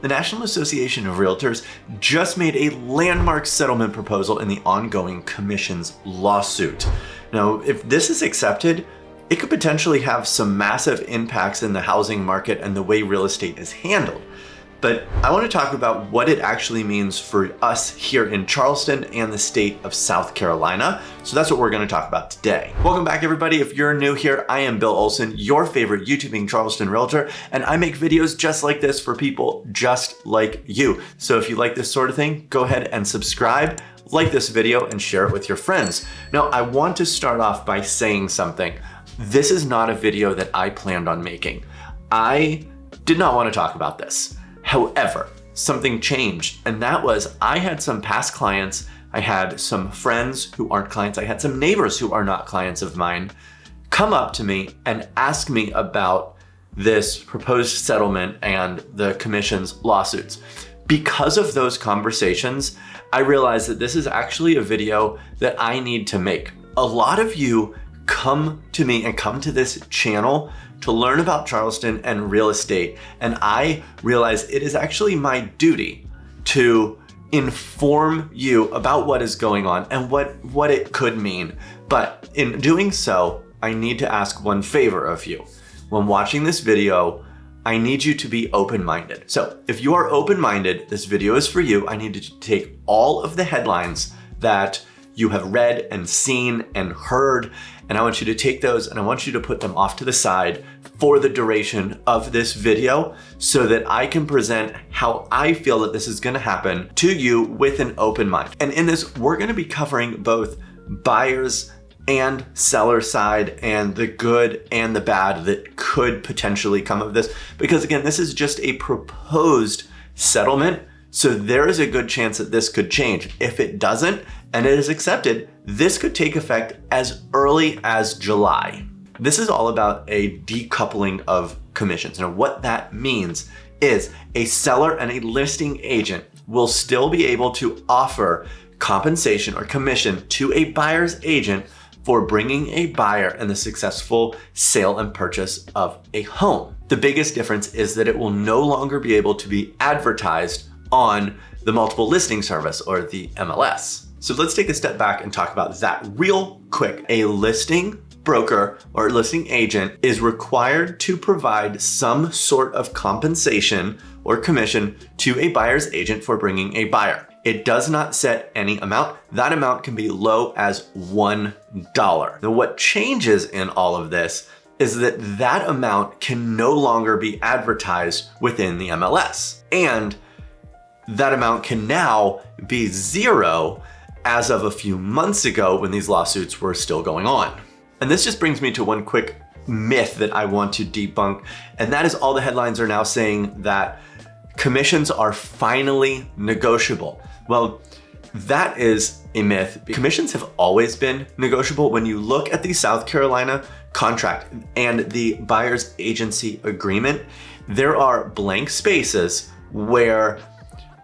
The National Association of Realtors just made a landmark settlement proposal in the ongoing commissions lawsuit. Now, if this is accepted, it could potentially have some massive impacts in the housing market and the way real estate is handled. But I want to talk about what it actually means for us here in Charleston and the state of South Carolina. So that's what we're going to talk about today. Welcome back, everybody. If you're new here, I am Bill Olson, your favorite YouTubing Charleston realtor, and I make videos just like this for people just like you. So if you like this sort of thing, go ahead and subscribe, like this video, and share it with your friends. Now, I want to start off by saying something. This is not a video that I planned on making. I did not want to talk about this. However, something changed, and that was I had some past clients, I had some friends who aren't clients, I had some neighbors who are not clients of mine come up to me and ask me about this proposed settlement and the commission's lawsuits. Because of those conversations, I realized that this is actually a video that I need to make. A lot of you come to me and come to this channel to learn about Charleston and real estate. And I realize it is actually my duty to inform you about what is going on and what it could mean. But in doing so, I need to ask one favor of you. When watching this video, I need you to be open-minded. So if you are open-minded, this video is for you. I need you to take all of the headlines that you have read and seen and heard, and I want you to take those and I want you to put them off to the side for the duration of this video so that I can present how I feel that this is gonna happen to you with an open mind. And in this, we're gonna be covering both buyers and seller side and the good and the bad that could potentially come of this. Because again, this is just a proposed settlement. So there is a good chance that this could change. If it doesn't, and it is accepted, this could take effect as early as July. This is all about a decoupling of commissions. Now, what that means is a seller and a listing agent will still be able to offer compensation or commission to a buyer's agent for bringing a buyer and the successful sale and purchase of a home. The biggest difference is that it will no longer be able to be advertised on the multiple listing service or the MLS. So let's take a step back and talk about that real quick. A listing broker or listing agent is required to provide some sort of compensation or commission to a buyer's agent for bringing a buyer. It does not set any amount. That amount can be low as $1. Now, what changes in all of this is that that amount can no longer be advertised within the MLS. And that amount can now be zero as of a few months ago when these lawsuits were still going on. And this just brings me to one quick myth that I want to debunk, and that is all the headlines are now saying that commissions are finally negotiable. Well, that is a myth. Commissions have always been negotiable. When you look at the South Carolina contract and the buyer's agency agreement, there are blank spaces where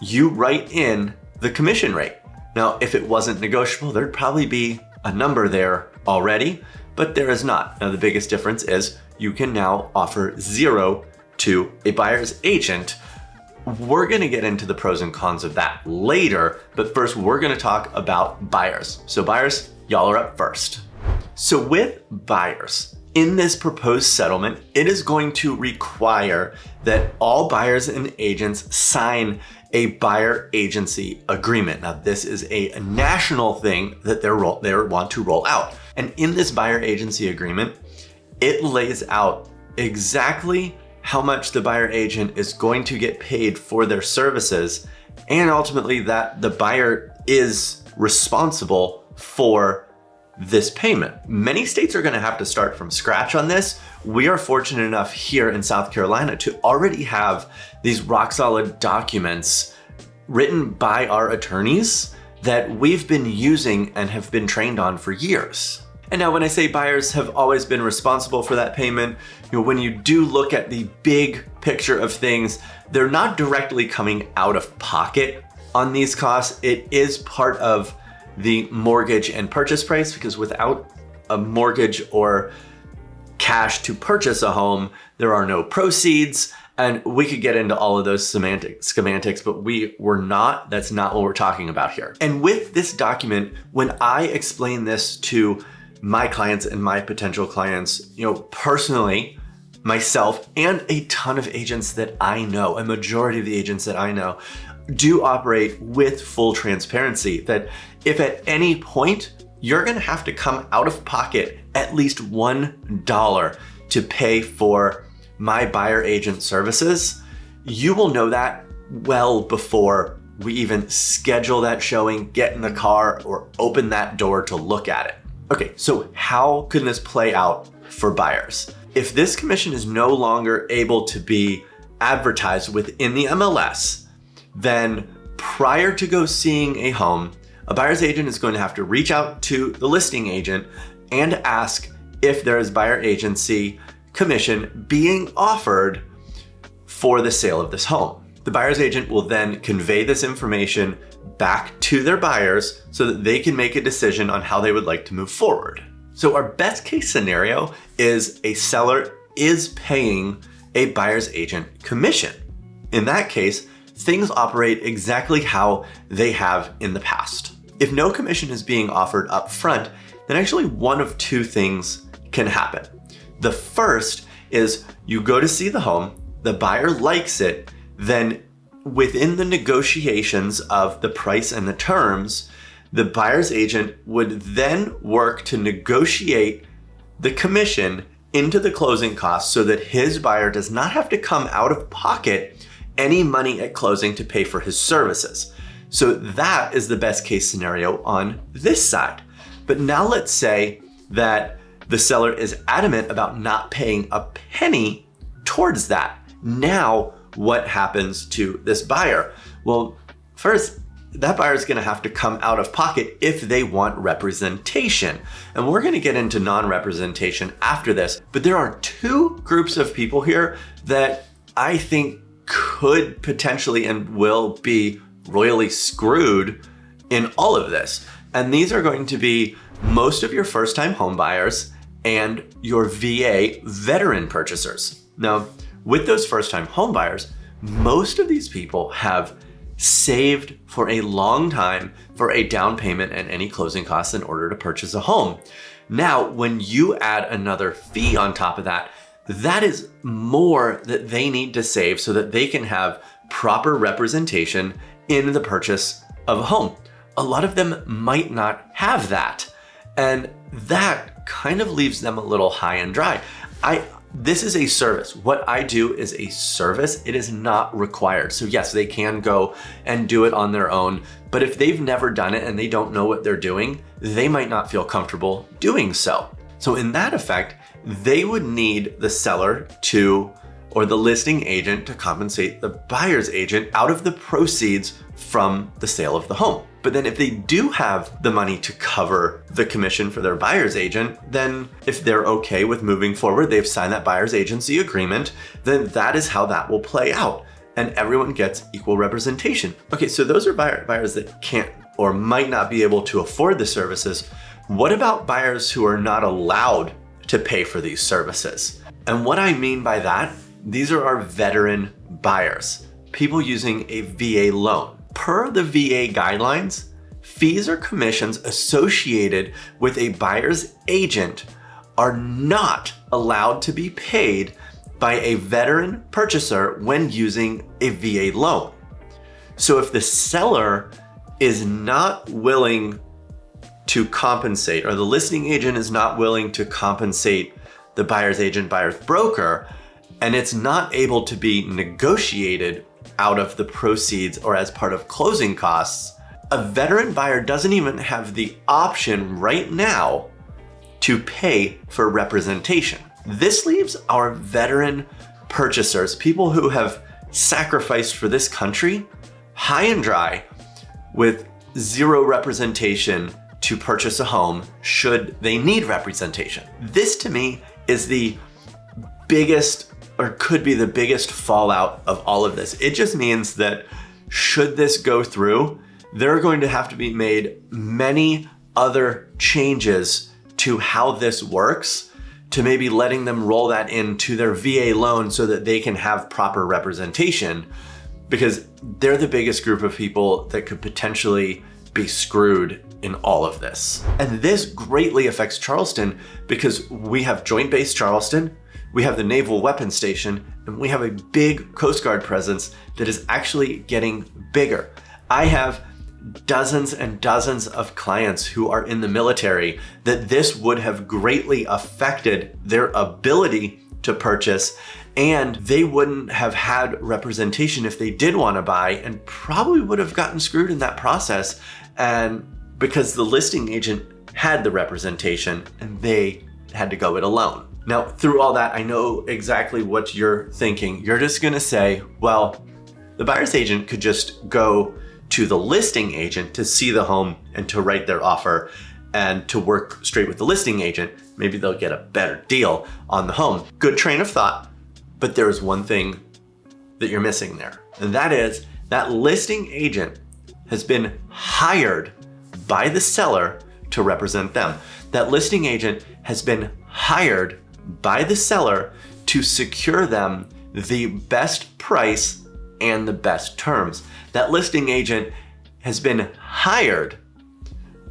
you write in the commission rate. Now, if it wasn't negotiable, there'd probably be a number there already, but there is not. Now, the biggest difference is you can now offer zero to a buyer's agent. We're gonna get into the pros and cons of that later, but first we're gonna talk about buyers. So buyers, y'all are up first. So with buyers, in this proposed settlement, it is going to require that all buyers and agents sign a buyer agency agreement. Now, this is a national thing that they want to roll out. And in this buyer agency agreement, it lays out exactly how much the buyer agent is going to get paid for their services, and ultimately that the buyer is responsible for this payment. Many states are going to have to start from scratch on this. We are fortunate enough here in South Carolina to already have these rock solid documents written by our attorneys that we've been using and have been trained on for years. And now when I say buyers have always been responsible for that payment, when you do look at the big picture of things, they're not directly coming out of pocket on these costs. It is part of the mortgage and purchase price, because without a mortgage or cash to purchase a home, there are no proceeds, And we could get into all of those semantics, but that's not what we're talking about here. And with this document, when I explain this to my clients and my potential clients, personally, myself and a ton of agents that I know, a majority of the agents that I know, do operate with full transparency that if at any point you're gonna have to come out of pocket at least $1 to pay for my buyer agent services, you will know that well before we even schedule that showing, get in the car, or open that door to look at it. Okay, so how can this play out for buyers? If this commission is no longer able to be advertised within the MLS, then prior to go seeing a home, a buyer's agent is going to have to reach out to the listing agent and ask if there is buyer agency commission being offered for the sale of this home. The buyer's agent will then convey this information back to their buyers so that they can make a decision on how they would like to move forward. So our best case scenario is a seller is paying a buyer's agent commission. In that case, things operate exactly how they have in the past. If no commission is being offered up front, then actually one of two things can happen. The first is you go to see the home, the buyer likes it, then within the negotiations of the price and the terms, the buyer's agent would then work to negotiate the commission into the closing costs so that his buyer does not have to come out of pocket any money at closing to pay for his services. So that is the best case scenario on this side. But now let's say that the seller is adamant about not paying a penny towards that. Now, what happens to this buyer? Well, first, that buyer is going to have to come out of pocket if they want representation. And we're going to get into non-representation after this. But there are two groups of people here that I think could potentially and will be royally screwed in all of this. And these are going to be most of your first-time home buyers and your VA veteran purchasers. Now, with those first-time home buyers, most of these people have saved for a long time for a down payment and any closing costs in order to purchase a home. Now, when you add another fee on top of that, that is more that they need to save so that they can have proper representation in the purchase of a home. A lot of them might not have that, and that kind of leaves them a little high and dry. This is a service. What I do is a service. It is not required. So yes, they can go and do it on their own, but if they've never done it and they don't know what they're doing, they might not feel comfortable doing so. So in that effect, they would need the seller or the listing agent to compensate the buyer's agent out of the proceeds from the sale of the home. But then if they do have the money to cover the commission for their buyer's agent, then if they're okay with moving forward, they've signed that buyer's agency agreement, then that is how that will play out. And everyone gets equal representation. Okay, so those are buyers that can't or might not be able to afford the services. What about buyers who are not allowed to pay for these services? And what I mean by that, these are our veteran buyers, people using a VA loan. Per the VA guidelines, fees or commissions associated with a buyer's agent are not allowed to be paid by a veteran purchaser when using a VA loan. So if the seller is not willing to compensate, or the listing agent is not willing to compensate the buyer's agent, buyer's broker, and it's not able to be negotiated out of the proceeds or as part of closing costs, a veteran buyer doesn't even have the option right now to pay for representation. This leaves our veteran purchasers, people who have sacrificed for this country, high and dry with zero representation to purchase a home should they need representation. This to me is the biggest, or could be the biggest fallout of all of this. It just means that should this go through, there are going to have to be made many other changes to how this works to maybe letting them roll that into their VA loan so that they can have proper representation, because they're the biggest group of people that could potentially be screwed in all of this. And this greatly affects Charleston because we have Joint Base Charleston, we have the Naval Weapons Station, and we have a big Coast Guard presence that is actually getting bigger. I have dozens and dozens of clients who are in the military that this would have greatly affected their ability to purchase, and they wouldn't have had representation if they did want to buy, and probably would have gotten screwed in that process. And because the listing agent had the representation and they had to go it alone. Now, through all that, I know exactly what you're thinking. You're just gonna say, well, the buyer's agent could just go to the listing agent to see the home and to write their offer and to work straight with the listing agent. Maybe they'll get a better deal on the home. Good train of thought, but there's one thing that you're missing there. And that is that listing agent has been hired by the seller to represent them. That listing agent has been hired by the seller to secure them the best price and the best terms. That listing agent has been hired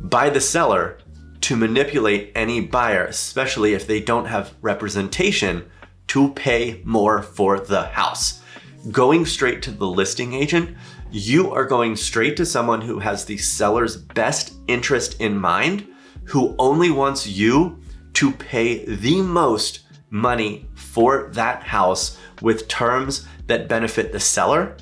by the seller to manipulate any buyer, especially if they don't have representation, to pay more for the house. Going straight to the listing agent, you are going straight to someone who has the seller's best interest in mind, who only wants you to pay the most money for that house with terms that benefit the seller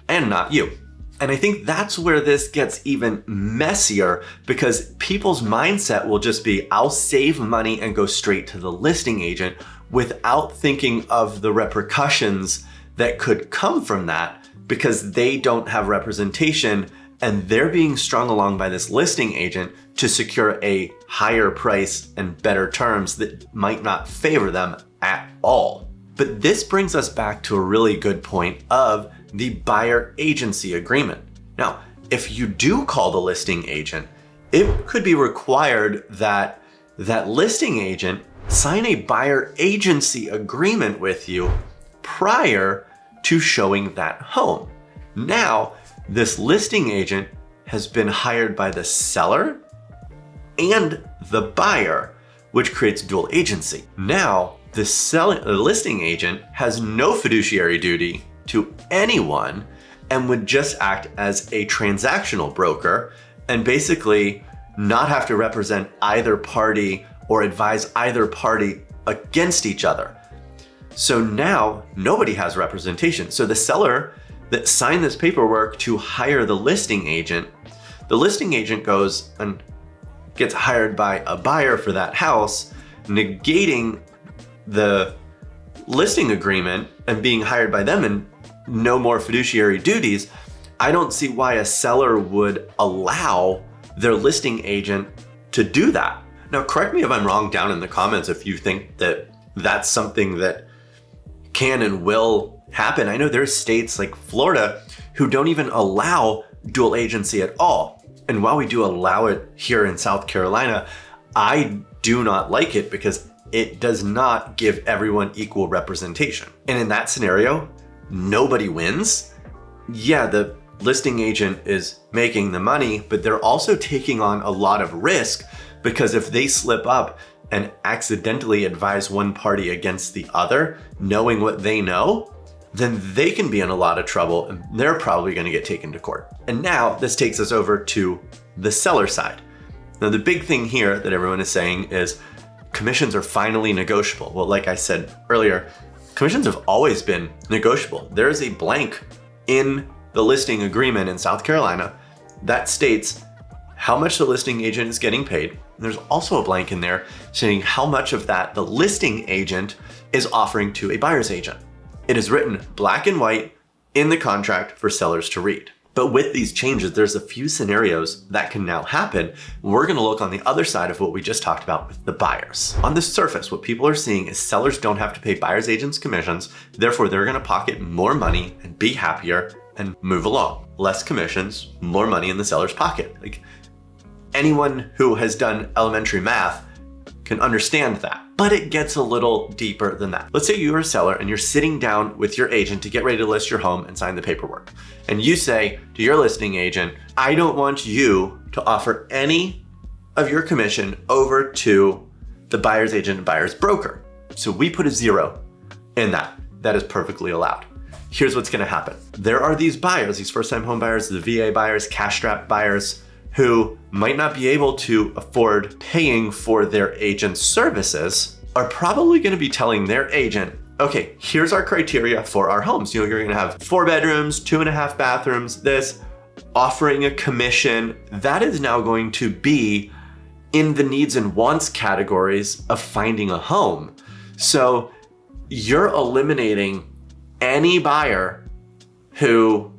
and not you. And I think that's where this gets even messier, because people's mindset will just be, I'll save money and go straight to the listing agent, without thinking of the repercussions that could come from that, because they don't have representation and they're being strung along by this listing agent to secure a higher price and better terms that might not favor them at all. But this brings us back to a really good point of the buyer agency agreement. Now, if you do call the listing agent, it could be required that that listing agent sign a buyer agency agreement with you prior to showing that home. Now, this listing agent has been hired by the seller and the buyer, which creates dual agency. Now, the listing agent has no fiduciary duty to anyone and would just act as a transactional broker and basically not have to represent either party or advise either party against each other. So now nobody has representation. So the seller that signed this paperwork to hire the listing agent goes and gets hired by a buyer for that house, negating the listing agreement and being hired by them and no more fiduciary duties. I don't see why a seller would allow their listing agent to do that. Now, correct me if I'm wrong down in the comments if you think that that's something that can and will happen. I know there's states like Florida who don't even allow dual agency at all. And while we do allow it here in South Carolina, I do not like it because it does not give everyone equal representation. And in that scenario, nobody wins. Yeah, the listing agent is making the money, but they're also taking on a lot of risk, because if they slip up and accidentally advise one party against the other, knowing what they know, then they can be in a lot of trouble and they're probably going to get taken to court. And now this takes us over to the seller side. Now, the big thing here that everyone is saying is commissions are finally negotiable. Well, like I said earlier, commissions have always been negotiable. There is a blank in the listing agreement in South Carolina that states how much the listing agent is getting paid. And there's also a blank in there saying how much of that the listing agent is offering to a buyer's agent. It is written black and white in the contract for sellers to read. But with these changes, there's a few scenarios that can now happen. We're gonna look on the other side of what we just talked about with the buyers. On the surface, what people are seeing is sellers don't have to pay buyer's agents commissions, therefore they're gonna pocket more money and be happier and move along. Less commissions, more money in the seller's pocket. Like, anyone who has done elementary math can understand that. but it gets a little deeper than that. Let's say you're a seller and you're sitting down with your agent to get ready to list your home and sign the paperwork. And you say to your listing agent, I don't want you to offer any of your commission over to the buyer's agent and buyer's broker. So we put a 0 in that. That is perfectly allowed. Here's what's gonna happen. There are these buyers, these first-time home buyers, the VA buyers, cash-strapped buyers, who might not be able to afford paying for their agent's services, are probably gonna be telling their agent, okay, here's our criteria for our homes. You're gonna have 4 bedrooms, 2.5 bathrooms, this, offering a commission. That is now going to be in the needs and wants categories of finding a home. So you're eliminating any buyer who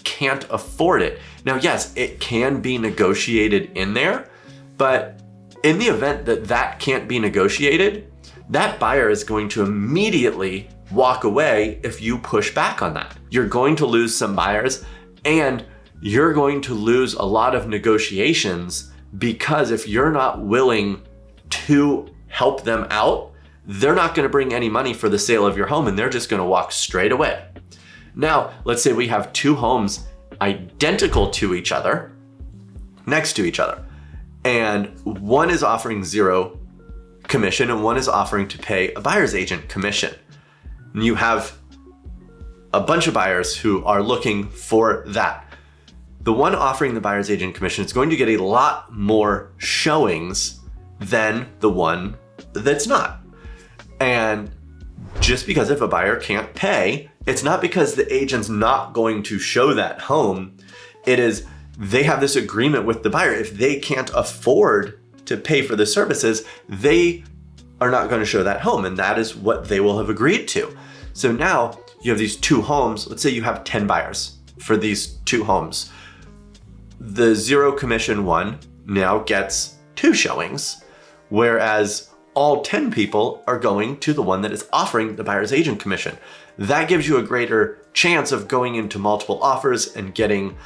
can't afford it. Now, yes, it can be negotiated in there, but in the event that that can't be negotiated, that buyer is going to immediately walk away if you push back on that. You're going to lose some buyers, and you're going to lose a lot of negotiations, because if you're not willing to help them out, they're not going to bring any money for the sale of your home, and they're just going to walk straight away. Now, let's say we have 2 homes identical to each other, next to each other, and one is offering 0 commission and one is offering to pay a buyer's agent commission. And you have a bunch of buyers who are looking for that. The one offering the buyer's agent commission is going to get a lot more showings than the one that's not. And just because if a buyer can't pay, it's not because the agent's not going to show that home. It is they have this agreement with the buyer. If they can't afford to pay for the services, they are not going to show that home. And that is what they will have agreed to. So now you have these 2 homes. Let's say you have 10 buyers for these 2 homes. The 0 commission one now gets 2 showings, whereas all 10 people are going to the one that is offering the buyer's agent commission. That gives you a greater chance of going into multiple offers and getting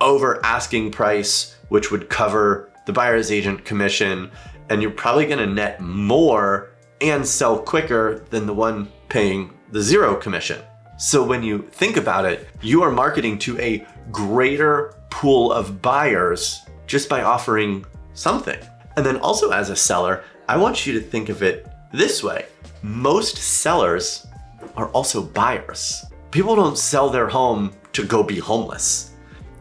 over asking price, which would cover the buyer's agent commission. And you're probably gonna net more and sell quicker than the one paying the 0 commission. So when you think about it, you are marketing to a greater pool of buyers just by offering something. And then also as a seller, I want you to think of it this way. Most sellers are also buyers. People don't sell their home to go be homeless.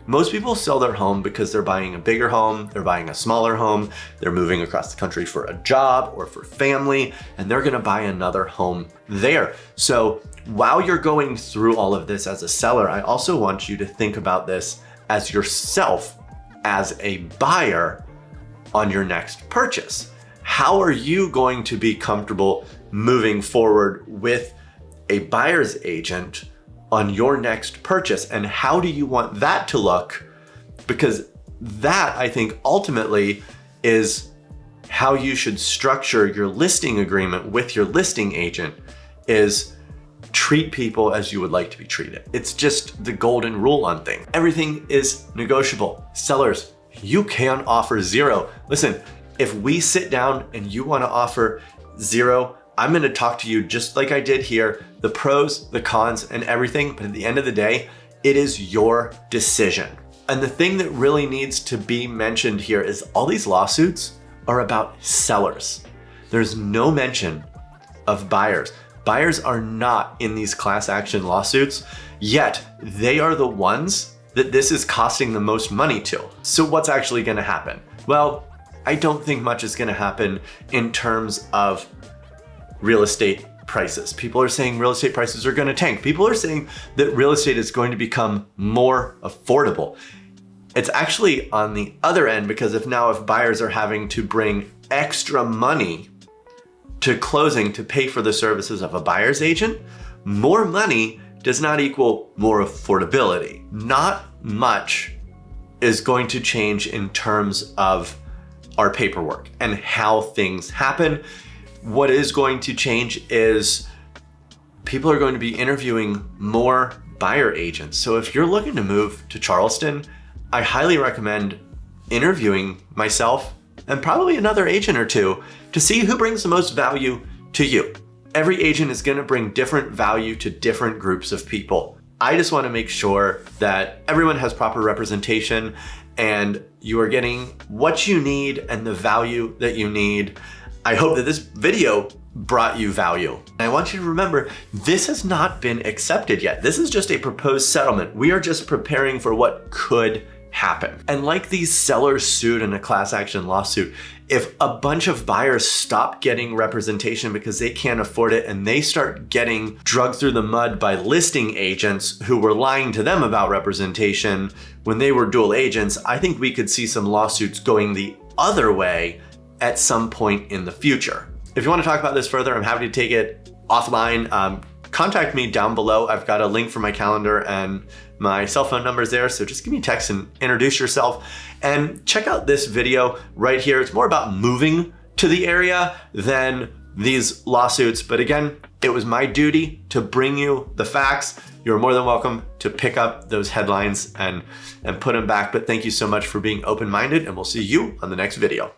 Most people sell their home because they're buying a bigger home, they're buying a smaller home, they're moving across the country for a job or for family, and they're gonna buy another home there. So while you're going through all of this as a seller, I also want you to think about this as yourself, as a buyer on your next purchase. How are you going to be comfortable moving forward with a buyer's agent on your next purchase? And how do you want that to look? Because that, I think, ultimately is how you should structure your listing agreement with your listing agent, is treat people as you would like to be treated. It's just the golden rule on things. Everything is negotiable. Sellers, you can offer 0. Listen, if we sit down and you want to offer 0, I'm going to talk to you just like I did here, the pros, the cons, and everything. But at the end of the day, it is your decision. And the thing that really needs to be mentioned here is all these lawsuits are about sellers. There's no mention of buyers. Buyers are not in these class action lawsuits, yet they are the ones that this is costing the most money to. So what's actually going to happen? Well, I don't think much is going to happen in terms of real estate prices. People are saying real estate prices are going to tank. People are saying that real estate is going to become more affordable. It's actually on the other end, because if buyers are having to bring extra money to closing to pay for the services of a buyer's agent, more money does not equal more affordability. Not much is going to change in terms of our paperwork and how things happen. What is going to change is people are going to be interviewing more buyer agents. So if you're looking to move to Charleston, I highly recommend interviewing myself and probably another agent or two to see who brings the most value to you. Every agent is gonna bring different value to different groups of people. I just wanna make sure that everyone has proper representation and you are getting what you need and the value that you need. I hope that this video brought you value. And I want you to remember, this has not been accepted yet. This is just a proposed settlement. We are just preparing for what could happen. And like these sellers sued in a class action lawsuit, if a bunch of buyers stop getting representation because they can't afford it and they start getting dragged through the mud by listing agents who were lying to them about representation when they were dual agents, I think we could see some lawsuits going the other way at some point in the future. If you want to talk about this further, I'm happy to take it offline. Contact me down below. I've got a link for my calendar and my cell phone number is there. So just give me a text and introduce yourself and check out this video right here. It's more about moving to the area than these lawsuits. But again, it was my duty to bring you the facts. You're more than welcome to pick up those headlines and put them back. But thank you so much for being open-minded, and we'll see you on the next video.